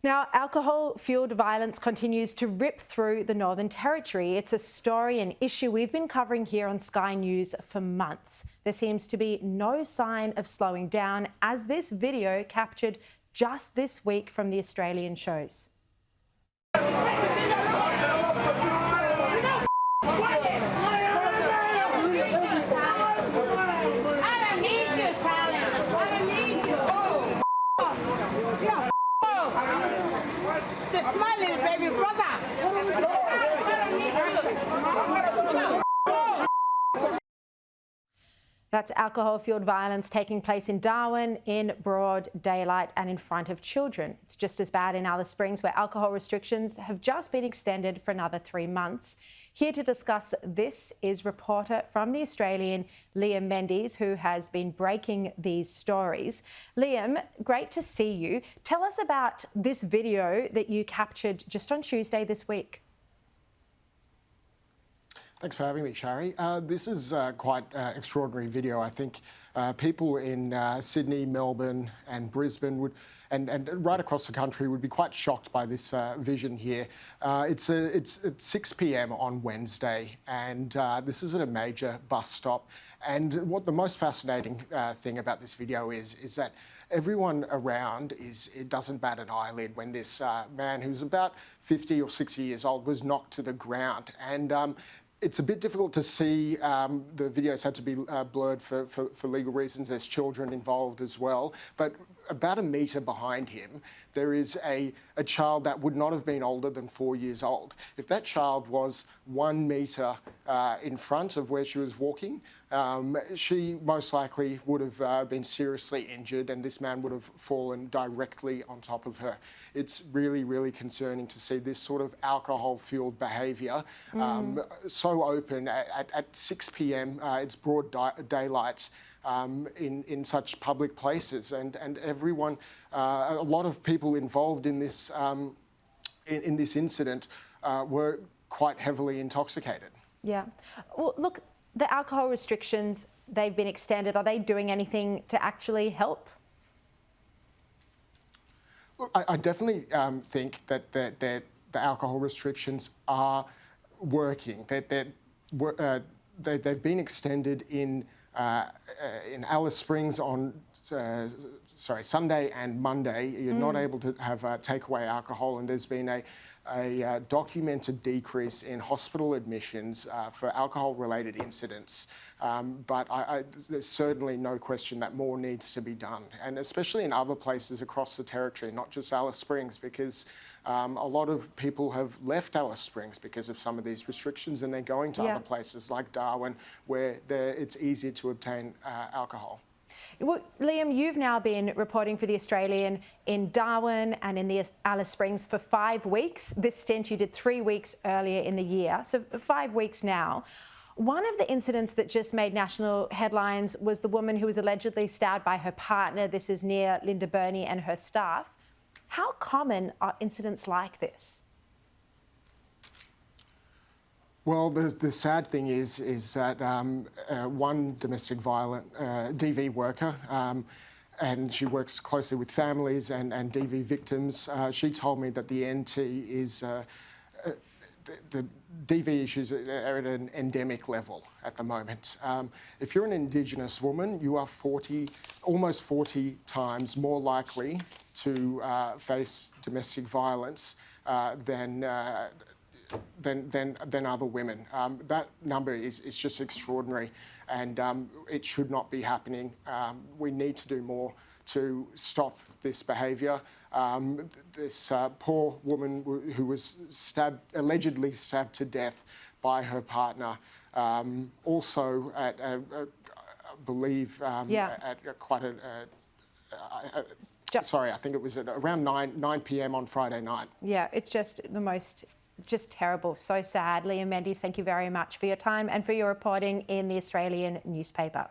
Now, alcohol-fuelled violence continues to rip through the Northern Territory. It's a story and issue we've been covering here on Sky News for months. There seems to be no sign of slowing down, as this video captured just this week from the Australian shows. That's my little baby brother. That's alcohol-fuelled violence taking place in Darwin in broad daylight and in front of children. It's just as bad in Alice Springs, where alcohol restrictions have just been extended for another 3 months. Here to discuss this is reporter from The Australian, Liam Mendes, who has been breaking these stories. Liam, great to see you. Tell us about this video that you captured just on Tuesday this week. Thanks for having me, Sharri. This is quite extraordinary video. I think people in Sydney, Melbourne and Brisbane would, and right across the country would be quite shocked by this vision here. It's at 6 p.m. on Wednesday, and this is at a major bus stop. And what the most fascinating thing about this video is that everyone around it doesn't bat an eyelid when this man, who's about 50 or 60 years old, was knocked to the ground. And it's a bit difficult to see. The videos had to be blurred for legal reasons. There's children involved as well. But about a metre behind him, there is a child that would not have been older than 4 years old. If that child was 1 metre in front of where she was walking, she most likely would have been seriously injured, and this man would have fallen directly on top of her. It's really, really concerning to see this sort of alcohol-fuelled behaviour so open at 6 p.m. It's broad daylight. In such public places, and everyone, a lot of people involved in this incident were quite heavily intoxicated. Yeah. Well, look, the alcohol restrictions, they've been extended. Are they doing anything to actually help? Look, I definitely think that the alcohol restrictions are working. They've been extended in Alice Springs on Sunday and Monday. You're not able to have takeaway alcohol, and there's been a documented decrease in hospital admissions for alcohol-related incidents. But there's certainly no question that more needs to be done, and especially in other places across the territory, not just Alice Springs, because a lot of people have left Alice Springs because of some of these restrictions, and they're going to other places like Darwin, where it's easier to obtain alcohol. Well, Liam, you've now been reporting for The Australian in Darwin and in the Alice Springs for 5 weeks. This stint you did 3 weeks earlier in the year, so 5 weeks now. One of the incidents that just made national headlines was the woman who was allegedly stabbed by her partner. This is near Linda Burney and her staff. How common are incidents like this? Well, the sad thing is that one domestic violent DV worker, and she works closely with families and DV victims, she told me that the NT is the DV issues are at an endemic level at the moment. If you're an Indigenous woman, you are almost 40 times more likely to face domestic violence than other women. That number is just extraordinary, and it should not be happening. We need to do more to stop this behaviour. This poor woman who was allegedly stabbed to death by her partner, also at, I believe, at quite sorry, I think it was at around 9 p.m. on Friday night. Yeah, it's just just terrible, so sad. Liam Mendes, thank you very much for your time and for your reporting in The Australian newspaper.